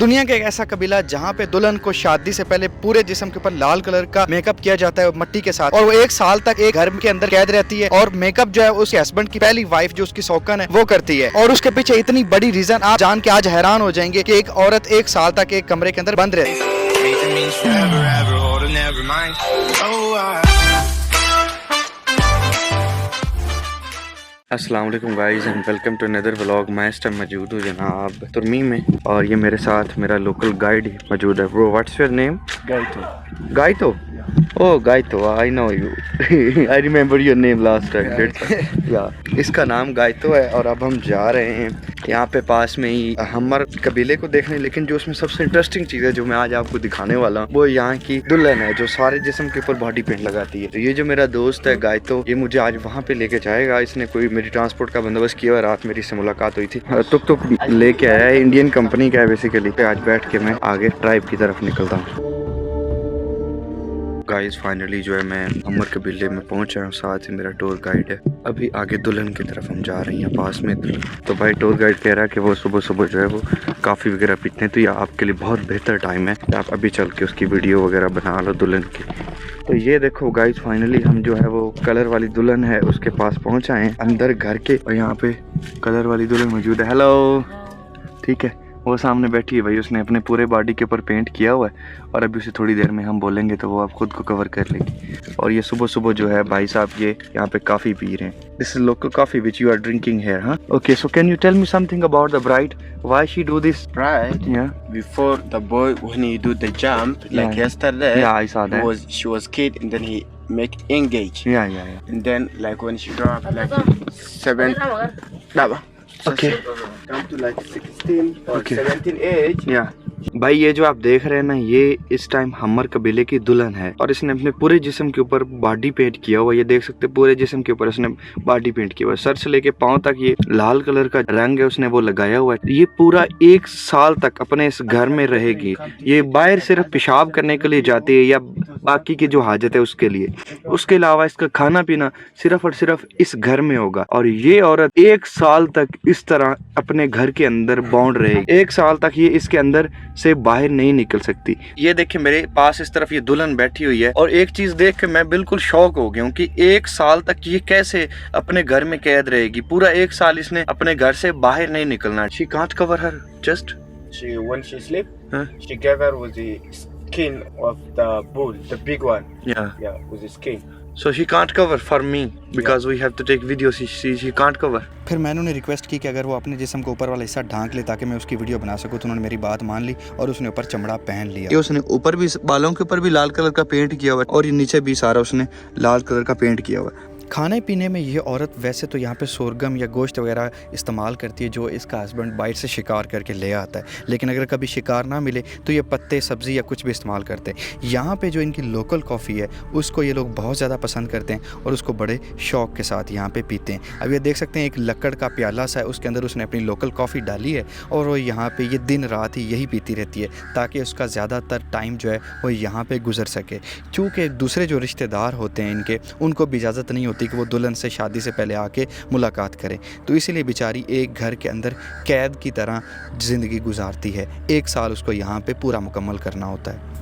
दुनिया का एक ऐसा कबीला जहाँ पे दुल्हन को शादी से पहले पूरे जिस्म के ऊपर लाल कलर का मेकअप किया जाता है मट्टी के साथ, और वो 1 साल तक एक घर के अंदर कैद रहती है। और मेकअप जो है उसके हस्बैंड की पहली वाइफ जो उसकी सौकन है वो करती है। और उसके पीछे इतनी बड़ी रीजन आप जान के आज हैरान हो जाएंगे कि एक औरत 1 साल तक एक कमरे के अंदर बंद रहती है। अस्सलाम वालेकुम guys and welcome to another vlog. मैं इस टाइम मौजूद हूँ जनाब तुर्मी में, और ये मेरे साथ मेरा लोकल गाइड मौजूद है। Bro what's your name? Gaito. Gaito? Oh Gaito, I know you, I remember your name last time. या इसका नाम गाइतो है। और अब हम जा रहे हैं यहाँ पे पास में ही हमर कबीले को देखने। लेकिन जो उसमें सबसे इंटरेस्टिंग चीज़ है जो मैं आज आपको दिखाने वाला हूँ वो यहाँ की दुल्हन है जो सारे जिस्म के ऊपर बॉडी पेंट लगाती है। तो ये जो मेरा दोस्त है गाइतो, ये मुझे आज वहाँ पे लेके जाएगा। इसने कोई मेरी ट्रांसपोर्ट का बंदोबस्त किया हुआ। रात मेरी इससे मुलाकात हुई थी। तुक लेके आया है, इंडियन कंपनी का है बेसिकली। आज बैठ के मैं आगे ड्राइव की तरफ निकलता हूँ। गाइस फाइनली जो है मैं हमर कबीले में पहुंचा हूँ। साथ ही मेरा टूर गाइड है। अभी आगे दुल्हन की तरफ हम जा रहे हैं पास में। तो भाई टूर गाइड कह रहा है कि वो सुबह सुबह जो है वो काफ़ी वगैरह पीते हैं, तो ये आपके लिए बहुत बेहतर टाइम है। आप अभी चल के उसकी वीडियो वगैरह बना लो दुल्हन की। तो ये देखो गाइस फाइनली हम जो है वो कलर वाली दुल्हन है उसके पास पहुँच आए हैं अंदर घर के। और यहाँ पे कलर वाली दुल्हन मौजूद है। हेलो, ठीक है, वो सामने बैठी है भाई। उसने अपने पूरे बॉडी के ऊपर पेंट किया हुआ है और अभी उसे थोड़ी देर में हम बोलेंगे तो वो आप खुद को कवर कर लेगी। और ये सुबह सुबह जो है भाई साहब ये यहाँ पे काफ़ी पी रहे हैं। This is local coffee which you are drinking here, हाँ? Okay, so can you tell me something about the bride? Why she do this? Right. Yeah. Before the boy, when he do the jump, like Yeah. yesterday, Yeah, I saw that. she was kid, and then he make engage. Yeah. And then like when she grow up, like 7, Okay. come to like 16 or Okay. 17 age. या भाई ये जो आप देख रहे हैं ना, ये इस टाइम हमर कबीले की दुल्हन है। और इसने अपने पूरे जिस्म के ऊपर बॉडी पेंट किया हुआ। ये देख सकते हैं पूरे जिस्म के ऊपर इसने बॉडी पेंट किया हुआ है। सर से लेके पाँव तक ये लाल कलर का रंग है उसने वो लगाया हुआ है। ये पूरा 1 साल तक अपने इस घर में रहेगी। ये बाहर सिर्फ पेशाब करने के लिए जाती है या बाकी की जो हाजत है उसके लिए। उसके अलावा इसका खाना पीना सिर्फ और सिर्फ इस घर में होगा। और ये औरत 1 साल तक इस तरह अपने घर के अंदर बाउंड रहेगी। 1 साल तक ये इसके अंदर से बाहर नहीं निकल सकती। ये देखिए मेरे पास इस तरफ ये दुल्हन बैठी हुई है। और एक चीज देख के मैं बिल्कुल शौक हो गया हूँ कि 1 साल तक ये कैसे अपने घर में कैद रहेगी। पूरा 1 साल इसने अपने घर से बाहर नहीं निकलना। She can't cover her just When she sleep, Huh? she gave her with the skin of the bull, the big one. या With the skin. So she can't cover for me because we have to take videos. She can't cover. फिर मैंने उन्हें request की कि अगर वो अपने जिस्म को ऊपर वाला हिस्सा ढांक ले ताकि मैं उसकी वीडियो बना सकूं, तो उन्होंने मेरी बात मान ली और उसने ऊपर चमड़ा पहन लिया। ये उसने ऊपर भी बालों के ऊपर भी लाल कलर का पेंट किया हुआ है और ये नीचे भी सारा उसने लाल कलर का पेंट किया हुआ है। खाने पीने में ये औरत वैसे तो यहाँ पे सोरगम या गोश्त वगैरह इस्तेमाल करती है जो इसका हस्बैंड बाहर से शिकार करके ले आता है। लेकिन अगर कभी शिकार ना मिले तो ये पत्ते सब्ज़ी या कुछ भी इस्तेमाल करते हैं। यहाँ पे जो इनकी लोकल कॉफ़ी है उसको ये लोग बहुत ज़्यादा पसंद करते हैं और उसको बड़े शौक़ के साथ यहाँ पे पीते हैं। अब ये देख सकते हैं एक लकड़ का प्याला सा है, उसके अंदर उसने अपनी लोकल कॉफ़ी डाली है और वो यहाँ पर ये दिन रात ही यही पीती रहती है ताकि उसका ज़्यादातर टाइम जो है वो यहाँ पर गुजर सके। चूँकि दूसरे जो रिश्तेदार होते हैं इनके, उनको भी इजाज़त नहीं कि वो दुल्हन से शादी से पहले आके मुलाकात करें, तो इसीलिए बेचारी एक घर के अंदर कैद की तरह ज़िंदगी गुजारती है। 1 साल उसको यहाँ पे पूरा मुकम्मल करना होता है।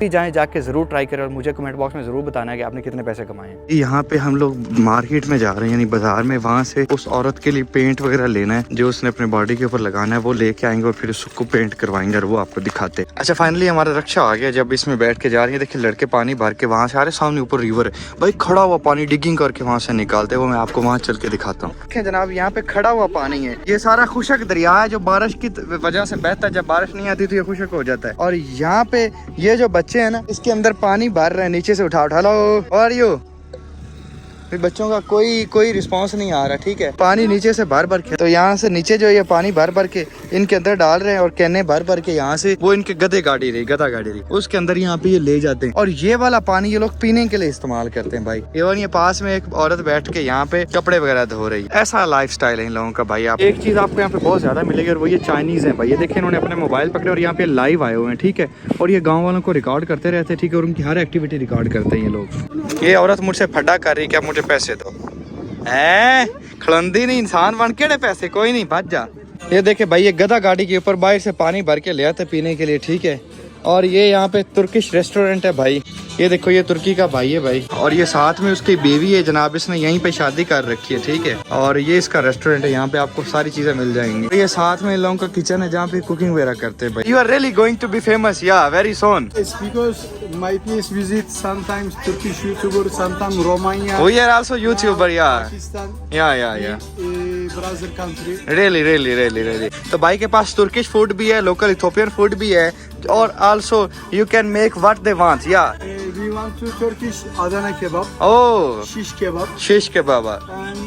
जाएं, जाके ज़रूर ट्राई करें और मुझे कमेंट बॉक्स में ज़रूर बताना है कि आपने कितने पैसे कमाए हैं। यहाँ पे हम लोग मार्केट में जा रहे हैं, यानी बाजार में। वहाँ से उस औरत के लिए पेंट वगैरह लेना है जो उसने अपने बॉडी के ऊपर लगाना है, वो लेके आएंगे और फिर उसको पेंट करवाएंगे और वो आपको दिखाते हैं। अच्छा फाइनली हमारा रक्षा आ गया। जब इसमें बैठ के जा रही है, देखिए लड़के पानी भर के वहाँ से आ रहे, सामने ऊपर रिवर है भाई, खड़ा हुआ पानी डिगिंग करके वहाँ से निकालते हैं। वो मैं आपको वहाँ चल के दिखाता हूँ। देखिए जनाब, यहाँ पे खड़ा हुआ पानी है। ये सारा खुशक दरिया है जो बारिश की वजह से बहता है। जब बारिश नहीं आती तो ये खुशक हो जाता है। और यहाँ पे ये जो बच्चे हैं ना, इसके अंदर पानी भर रहे हैं, नीचे से उठा लो। और यू बच्चों का कोई रिस्पांस नहीं आ रहा, ठीक है। पानी नीचे से भर के, तो यहाँ से नीचे जो ये पानी भर के इनके अंदर डाल रहे हैं और कहने भर के यहाँ से वो इनके गधा गाड़ी रही उसके अंदर यहाँ पे ये ले जाते हैं। और ये वाला पानी ये लोग पीने के लिए इस्तेमाल करते हैं भाई। एवं ये पास में एक औरत बैठ के यहाँ पे कपड़े वगैरह धो रही है। ऐसा लाइफ स्टाइल है इन लोगों का भाई। आप एक चीज आपको यहाँ पे बहुत ज्यादा मिलेगी और वो ये चाइनीज है भाई। ये देखिए इन्होंने अपने मोबाइल पकड़े और यहाँ पे लाइव आए हुए हैं, ठीक है। और ये गाँव वालों को रिकॉर्ड करते रहते हैं, ठीक है। और उनकी हर एक्टिविटी रिकॉर्ड करते हैं ये लोग। ये औरत मुझसे फड्डा कर रही है कि आप मुझे पैसे दो। खड़ंदी नहीं, इंसान बन के पैसे कोई नहीं, भज जा। ये देखे भाई, ये गधा गाड़ी के ऊपर बाहर से पानी भर के ले आते पीने के लिए, ठीक है। और ये यहाँ पे तुर्किश रेस्टोरेंट है भाई। ये देखो, ये तुर्की का भाई है भाई, और ये साथ में उसकी बीवी है जनाब, इसने यहीं पे शादी कर रखी है, ठीक है। और ये इसका रेस्टोरेंट है, यहाँ पे आपको सारी चीजें मिल जाएंगी। ये साथ में इन लोगों का किचन है जहाँ पे कुकिंग वगैरह करते हैं भाई। You are really going to be famous या very soon. It's because my place visit sometimes Turkish YouTuber, sometimes Romania, we are also YouTuber या Pakistan, या Brazil country. Really really really really. तो भाई के पास तुर्किश फूड भी है, local Ethiopian food भी है, और also you can make what they want या। We want to Turkish Adana kebab, oh, shish kebab, शिश के बाबा। and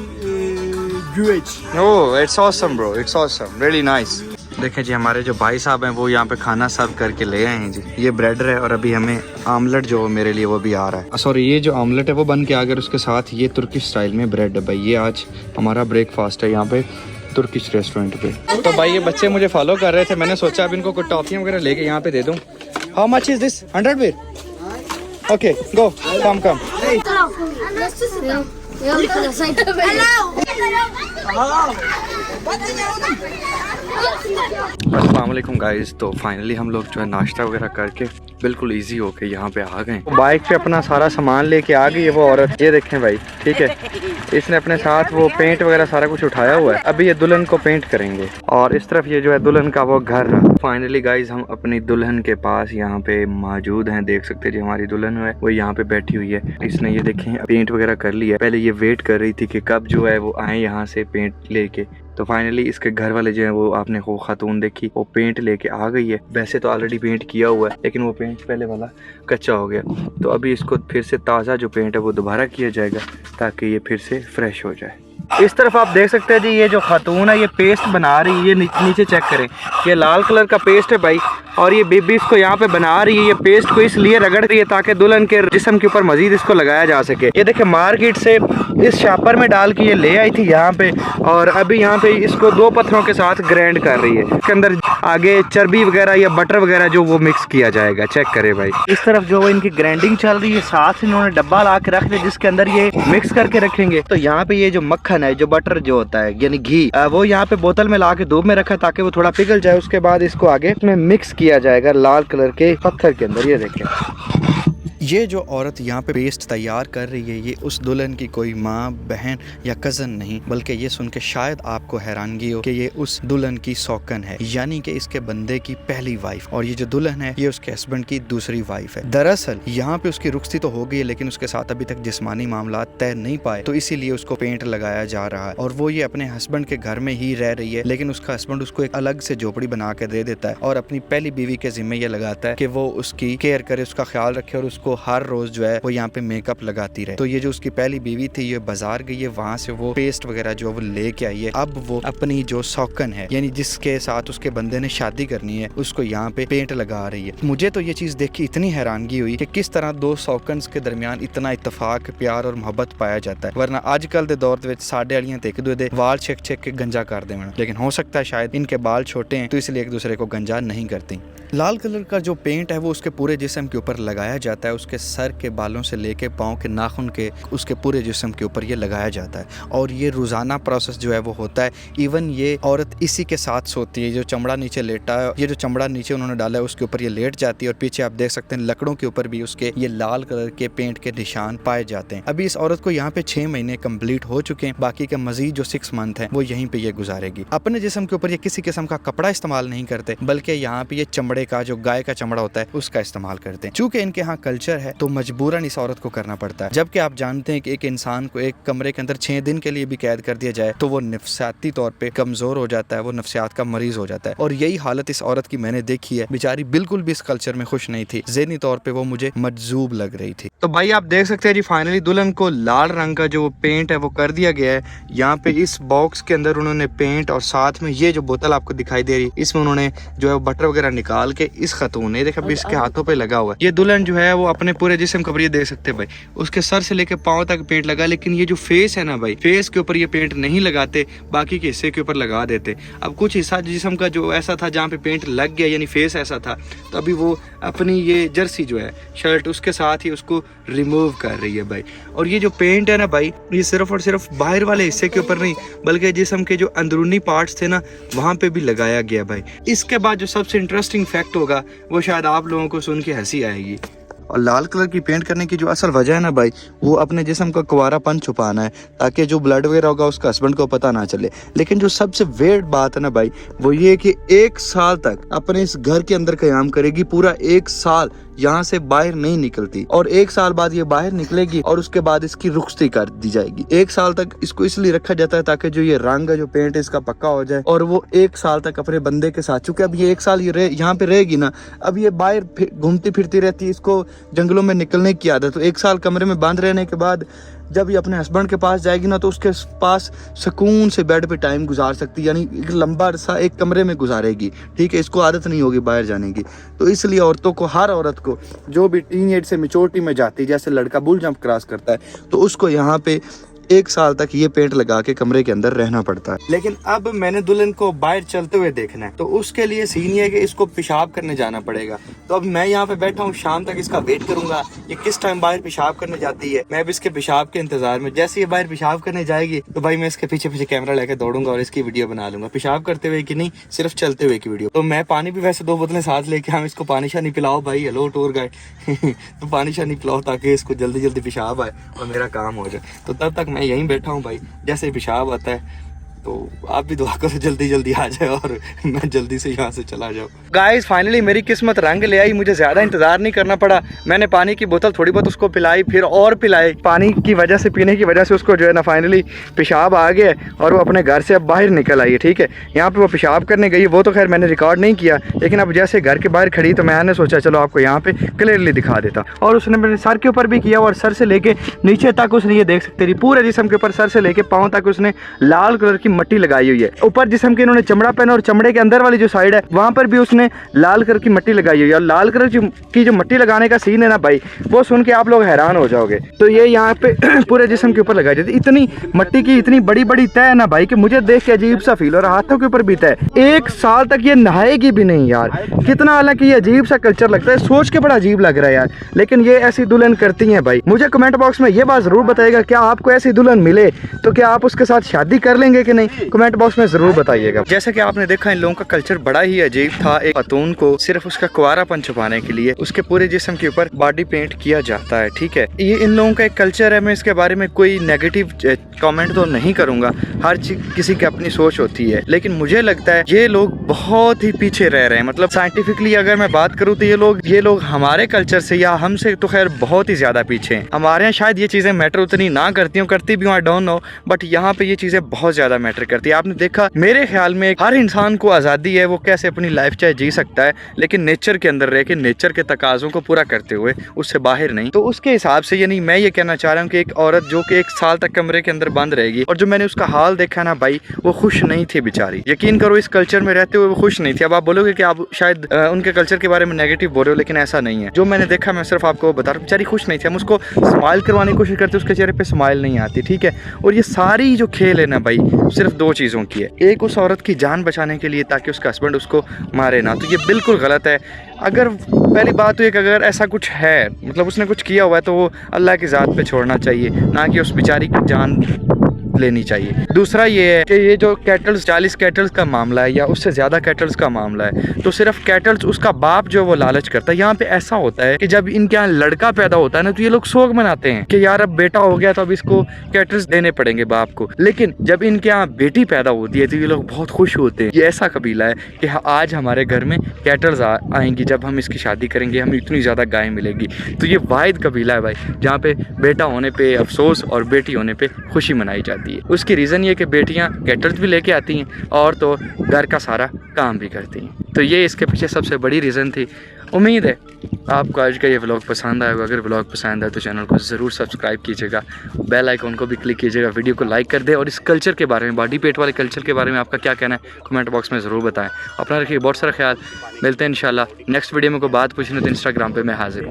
güveç. Oh, it's awesome bro, it's awesome, really nice. देखें जी, हमारे जो भाई साहब हैं वो यहाँ पे खाना सर्व करके ले आए हैं जी। ये ब्रेड है, और अभी हमें आमलेट जो मेरे लिए वो भी आ रहा है। सॉरी, ये जो आमलेट है वो बन के आ गया, उसके साथ ये तुर्किश स्टाइल में ब्रेड है भाई। ये आज हमारा ब्रेकफास्ट है यहाँ पे तुर्किश रेस्टोरेंट पे। तो भाई ये बच्चे मुझे फॉलो कर रहे थे, मैंने सोचा अब इनको कुछ टॉफियाँ वगैरह लेके यहाँ पे दे दूँ। How much is this? 100 birr? Okay, go, come come. अस्सलाम वालेकुम गाइस। तो फाइनली हम लोग जो है नाश्ता वगैरह करके बिल्कुल इजी होके यहाँ पे आ गए। बाइक पे अपना सारा सामान लेके आ गई है वो औरत, ये देखें भाई, ठीक है। इसने अपने साथ वो पेंट वगैरह सारा कुछ उठाया हुआ है। अभी ये दुल्हन को पेंट करेंगे, और इस तरफ ये जो है दुल्हन का वो घर रहा। फाइनली गाइस हम अपनी दुल्हन के पास यहाँ पे मौजूद हैं। देख सकते हैं जी, हमारी दुल्हन है वो यहाँ पे बैठी हुई है। इसने ये देखें पेंट वगैरह कर लिया है। पहले ये वेट कर रही थी कि कब जो है वो आए यहाँ से पेंट लेके। तो फाइनली इसके घर वाले जो है वो, आपने वो खातून देखी, वो पेंट लेके आ गई है। वैसे तो ऑलरेडी पेंट किया हुआ है, लेकिन वो पेंट पहले वाला कच्चा हो गया। तो अभी इसको फिर से ताज़ा जो पेंट है वो दोबारा किया जाएगा, ताकि ये फिर से फ्रेश हो जाए। इस तरफ आप देख सकते हैं जी, ये जो खातून है ये पेस्ट बना रही है। ये नीचे चेक करें, ये लाल कलर का पेस्ट है भाई, और ये बीबी इसको यहाँ पे बना रही है। ये पेस्ट को इसलिए रगड़ रही है ताकि दुल्हन के जिस्म के ऊपर मजीद इसको लगाया जा सके। ये देखिए, मार्केट से इस शापर में डाल के ये ले आई थी यहाँ पे, और अभी यहाँ पे इसको 2 पत्थरों के साथ ग्राइंड कर रही है। इसके अंदर आगे चर्बी वगैरह या बटर वगैरह जो वो मिक्स किया जाएगा। चेक करें भाई, इस तरफ जो वो इनकी ग्राइंडिंग चल रही है, साथ इन्होंने डब्बा ला के रख दिया जिसके अंदर ये मिक्स करके रखेंगे। तो यहाँ पे ये जो मक्खन है, जो बटर जो होता है यानी घी, वो यहाँ पे बोतल में ला के धूप में रखा ताकि वो थोड़ा पिघल जाए। उसके बाद इसको आगे में मिक्स किया जाएगा लाल कलर के पत्थर के अंदर। ये देखें, ये जो औरत यहाँ पे पेस्ट तैयार कर रही है, ये उस दुल्हन की कोई माँ, बहन या कज़न नहीं, बल्कि ये सुन के शायद आपको हैरानगी हो कि ये उस दुल्हन की सौकन है, यानी कि इसके बंदे की पहली वाइफ। और ये जो दुल्हन है ये उसके हस्बैंड की दूसरी वाइफ है। दरअसल यहाँ पे उसकी रुखसती तो हो गई है, लेकिन उसके साथ अभी तक जिस्मानी मामला तय नहीं पाए, तो इसीलिए उसको पेंट लगाया जा रहा है। और वो ये अपने हस्बैंड के घर में ही रह रही है, लेकिन उसका हस्बैंड उसको एक अलग से झोपड़ी बना के दे देता है, और अपनी पहली बीवी के जिम्मे ये लगाता है कि वो उसकी केयर करे, उसका ख्याल रखे, और उसको हर रोज जो है वो यहाँ पे मेकअप लगाती रहे। तो ये जो उसकी पहली बीवी थी, ये बाजार गई है, वहाँ से वो पेस्ट वगैरह जो वो लेके आई है। अब वो अपनी जो सौकन है, यानी जिसके साथ उसके बंदे ने शादी करनी है, उसको यहाँ पे पेंट लगा रही है। मुझे तो ये चीज देख के इतनी हैरानगी हुई कि किस तरह 2 सौकन्स के दरमियान इतना इत्तेफाक, प्यार और मोहब्बत पाया जाता है। वरना आजकल के दौर में साढ़े वालियां एक दूसरे दे वाल छेक छेक के गंजा कर दे। लेकिन हो सकता है शायद इनके बाल छोटे हैं, तो इसलिए एक दूसरे को गंजा नहीं करती। लाल कलर का जो पेंट है वो उसके पूरे जिस्म के ऊपर लगाया जाता है। उसके सर के बालों से लेके पाँव के नाखून के, उसके पूरे जिस्म के ऊपर ये लगाया जाता है। और ये रोज़ाना प्रोसेस जो है वो होता है। इवन ये औरत इसी के साथ सोती है। जो चमड़ा नीचे लेटा है, ये जो चमड़ा नीचे उन्होंने डाला है उसके ऊपर ये लेट जाती है। और पीछे आप देख सकते हैं लकड़ों के ऊपर भी उसके ये लाल कलर के पेंट के निशान पाए जाते हैं। अभी इस औरत को यहाँ पे 6 महीने कम्प्लीट हो चुके हैं। बाकी का मजीद जो 6 मंथ है वो यहीं पे ये गुजारेगी। अपने जिस्म के ऊपर ये किसी किस्म का कपड़ा इस्तेमाल नहीं करते, बल्कि यहाँ पे ये चमड़े का, जो गाय का चमड़ा होता है, उसका इस्तेमाल करते हैं। चूंकि इनके यहाँ कल्चर है तो मजबूरन इस औरत को करना पड़ता है। जबकि आप जानते हैं कि एक इंसान को एक कमरे के अंदर 6 दिन के लिए भी कैद कर दिया जाए तो वो नफ्सियाती तौर पे कमजोर हो जाता है, वो नफ्सियात का मरीज हो जाता है। और यही हालत इस औरत की मैंने देखी है। बेचारी बिल्कुल भी इस कल्चर में खुश नहीं थी। ज़हनी तौर पे वो मुझे मजजूब लग रही थी। तो भाई आप देख सकते हैं जी, फाइनली दुल्हन को लाल रंग का जो पेंट है वो कर दिया गया है। यहाँ पे इस बॉक्स के अंदर उन्होंने पेंट और साथ में ये जो बोतल आपको दिखाई दे रही है, इसमें उन्होंने जो है बटर वगैरह निकाल बल्कि इस खातून ने देखा भी इसके हाथों पे लगा हुआ है। ये दुल्हन जो है वो अपने पूरे जिस्म के ऊपर ये देख सकते हैं भाई, उसके सर से लेके पाँव तक पेंट लगा, लेकिन ये जो फेस है ना भाई, फेस के ऊपर ये पेंट नहीं लगाते, बाकी के हिस्से के ऊपर लगा देते। अब कुछ हिस्सा जिस्म का जो ऐसा था जहाँ पे पेंट लग गया, यानी फेस ऐसा था, तो अभी वो अपनी ये जर्सी जो है शर्ट उसके साथ ही उसको रिमूव कर रही है भाई। और ये जो पेंट है ना भाई, ये सिर्फ और सिर्फ बाहर वाले हिस्से के ऊपर नहीं बल्कि जिस्म के जो अंदरूनी पार्ट्स थे ना वहाँ पे भी लगाया गया भाई। इसके बाद जो सबसे इंटरेस्टिंग फैक्ट होगा वो शायद आप लोगों को सुन के हंसी आएगी। और लाल कलर की पेंट करने की जो असल वजह है ना भाई, वो अपने जिस्म का कुंवारापन छुपाना है ताकि जो ब्लड वगैरह होगा उसका हस्बैंड को पता ना चले। लेकिन जो सबसे वेट बात है ना भाई, वो ये कि 1 साल तक अपने इस घर के अंदर क़याम करेगी, पूरा 1 साल यहाँ से बाहर नहीं निकलती, और 1 साल बाद ये बाहर निकलेगी और उसके बाद इसकी रुखसती कर दी जाएगी। 1 साल तक इसको इसलिए रखा जाता है ताकि जो ये रंग है, जो पेंट है इसका पक्का हो जाए, और वो 1 साल तक अपने बंदे के साथ, चूंकि अब ये 1 साल ये यहाँ पे रहेगी ना, अब ये बाहर घूमती फिरती रहती है, इसको जंगलों में निकलने की आदत। तो 1 साल कमरे में बंद रहने के बाद जब ये अपने हस्बैंड के पास जाएगी ना, तो उसके पास सुकून से बेड पे टाइम गुजार सकती है, यानी एक लंबा अरसा एक कमरे में गुजारेगी। ठीक है, इसको आदत नहीं होगी बाहर जाने की। तो इसलिए औरतों को, हर औरत को जो भी टीनेज से मैच्योरिटी में जाती है, जैसे लड़का बुल जंप क्रॉस करता है, तो उसको यहाँ पे 1 साल तक ये पेंट लगा के कमरे के अंदर रहना पड़ता है। लेकिन अब मैंने दुल्हन को बाहर चलते हुए देखना है, तो उसके लिए सीन ये है कि इसको पेशाब करने जाना पड़ेगा। तो अब मैं यहाँ पे बैठा हूँ, शाम तक इसका वेट करूंगा ये किस टाइम बाहर पेशाब करने जाती है। मैं अब इसके पेशाब के इंतजार में, जैसे ये बाहर पेशाब करने जाएगी तो भाई मैं इसके पीछे पीछे कैमरा लेकर दौड़ूंगा और इसकी वीडियो बना लूंगा, पेशाब करते हुए की नहीं, सिर्फ चलते हुए की वीडियो। तो मैं पानी भी वैसे 2 बोतलें साथ लेके, हम इसको पानी शानी पिलाओ भाई, हेलो टूर गाइड तो पानी शानी पिलाओ ताकि इसको जल्दी जल्दी पेशाब आए और मेरा काम हो जाए। तो तब तक मैं यहीं बैठा हूँ भाई, जैसे पेशाब आता है तो आप भी दुआ करो जल्दी जल्दी आ जाए और मैं जल्दी से यहाँ से चला जाऊँ। गाइस फाइनली मेरी किस्मत रंग ले आई, मुझे ज़्यादा इंतज़ार नहीं करना पड़ा। मैंने पानी की बोतल थोड़ी बहुत उसको पिलाई, फिर और पिलाई। पानी की वजह से, पीने की वजह से उसको जो है ना फाइनली पेशाब आ गया और वो अपने घर से अब बाहर निकल आई है। ठीक है, यहाँ पे वो पेशाब करने गई, वो तो खैर मैंने रिकॉर्ड नहीं किया, लेकिन अब जैसे घर के बाहर खड़ी तो मैंने सोचा चलो आपको यहाँ पे क्लियरली दिखा देता। और उसने मेरे सर के ऊपर भी किया, और सर से लेके नीचे तक उसने, ये देख सकते रही, पूरे जिस्म के ऊपर सर से लेके पाँव तक उसने लाल कलर की मट्टी लगाई हुई है। ऊपर जिस्म के इन्होंने चमड़ा पहना और चमड़े के अंदर वाली जो साइड है वहां पर भी उसने लाल कलर की मट्टी लगाई हुई है। और लाल कलर की जो मट्टी लगाने का सीन है ना भाई, वो सुन के आप लोग हैरान हो जाओगे। तो ये यहाँ पे पूरे जिस्म के ऊपर लगाई जाती है। इतनी मट्टी की इतनी बड़ी बड़ी तय है ना भाई कि मुझे देख के अजीब सा फील हो रहा है। हाथों के ऊपर भी तय, 1 साल तक ये नहाएगी भी नहीं यार, कितना हालांकि ये अजीब सा कल्चर लगता है, सोच के बड़ा अजीब लग रहा है यार, लेकिन ये ऐसी दुल्हन करती है भाई। मुझे कमेंट बॉक्स में ये बात जरूर बताइएगा, क्या आपको ऐसी दुल्हन मिले तो क्या आप उसके साथ शादी कर लेंगे कि नहीं, कमेंट बॉक्स में जरूर बताइएगा। जैसे कि आपने देखा इन लोगों का कल्चर बड़ा ही अजीब था। एक खातून को सिर्फ उसका कुंवारापन छुपाने के लिए उसके पूरे जिस्म के ऊपर बॉडी पेंट किया जाता है। ठीक है, ये इन लोगों का एक कल्चर है। मैं इसके बारे में कोई नेगेटिव कमेंट तो नहीं करूंगा, हर किसी की अपनी सोच होती है, लेकिन मुझे लगता है ये लोग बहुत ही पीछे रह रहे हैं। मतलब साइंटिफिकली अगर मैं बात करूँ तो ये लोग हमारे कल्चर से या हमसे तो खैर बहुत ही ज्यादा पीछे हैं। हमारे यहाँ शायद ये चीजें मैटर उतनी ना करती हूँ, करती भी हूँ आई डोंट नो, बट यहाँ पे ये चीजें बहुत ज्यादा मैटर करती है। आपने देखा, मेरे ख्याल में हर इंसान को आज़ादी है, वो कैसे अपनी लाइफ चाहे जी सकता है, लेकिन नेचर के अंदर रह के नेचर के तकाज़ों को पूरा करते हुए, उससे बाहर नहीं। तो उसके हिसाब से यानी मैं ये कहना चाह रहा हूँ कि एक औरत जो कि 1 साल तक कमरे के अंदर बंद रहेगी, और जो मैंने उसका हाल देखा ना भाई, वो खुश नहीं थी बेचारी। यकीन करो इस कल्चर में रहते हुए वो खुश नहीं थी। अब आप बोलोगे कि आप शायद उनके कल्चर के बारे में नेगेटिव बोल रहे हो, लेकिन ऐसा नहीं है। जो मैंने देखा मैं सिर्फ आपको बता रहा हूँ, बेचारी खुश नहीं थी। हम उसको स्माइल करवाने की कोशिश करते, उसके चेहरे पे स्माइल नहीं आती। ठीक है, और ये सारी जो खेल है ना भाई, सिर्फ 2 चीज़ों की है। एक, उस औरत की जान बचाने के लिए ताकि उसका हस्बैंड उसको मारे ना, तो ये बिल्कुल गलत है। अगर पहली बात तो एक, अगर ऐसा कुछ है, मतलब उसने कुछ किया हुआ है, तो वो अल्लाह की ज़ात पे छोड़ना चाहिए, ना कि उस बेचारी की जान लेनी चाहिए। दूसरा ये है कि ये जो कैटल्स 40 कैटल्स का मामला है या उससे ज़्यादा कैटल्स का मामला है, तो सिर्फ कैटल्स, उसका बाप जो वो लालच करता है। यहाँ पे ऐसा होता है कि जब इनके यहाँ लड़का पैदा होता है ना, तो ये लोग शौक मनाते हैं कि यार अब बेटा हो गया तो अब इसको कैटल्स देने पड़ेंगे बाप को। लेकिन जब इनके यहाँ बेटी पैदा होती है तो ये लोग बहुत खुश होते हैं। ये ऐसा कबीला है कि आज हमारे घर में कैटल्स आएंगी, जब हम इसकी शादी करेंगे हमें इतनी ज़्यादा गाय मिलेगी। तो ये वाहिद कबीला है भाई जहाँ पे बेटा होने पे अफसोस और बेटी होने पे खुशी मनाई जाती है। उसकी रीज़न ये कि बेटियां कैटल्स भी लेके आती हैं और तो घर का सारा काम भी करती हैं। तो ये इसके पीछे सबसे बड़ी रीज़न थी। उम्मीद है आपको आज का ये व्लॉग पसंद आएगा। अगर व्लॉग पसंद आए तो चैनल को ज़रूर सब्सक्राइब कीजिएगा, बेल आइकॉन को भी क्लिक कीजिएगा, वीडियो को लाइक कर दे और इस कल्चर के बारे में, बॉडी पेट वाले कल्चर के बारे में आपका क्या कहना है कमेंट बॉक्स में ज़रूर बताएं। अपना रखिए बहुत सारा ख्याल, मिलते हैं इंशाल्लाह नेक्स्ट वीडियो में। कोई बात पूछनी तो इंस्टाग्राम पे मैं हाजिर हूँ।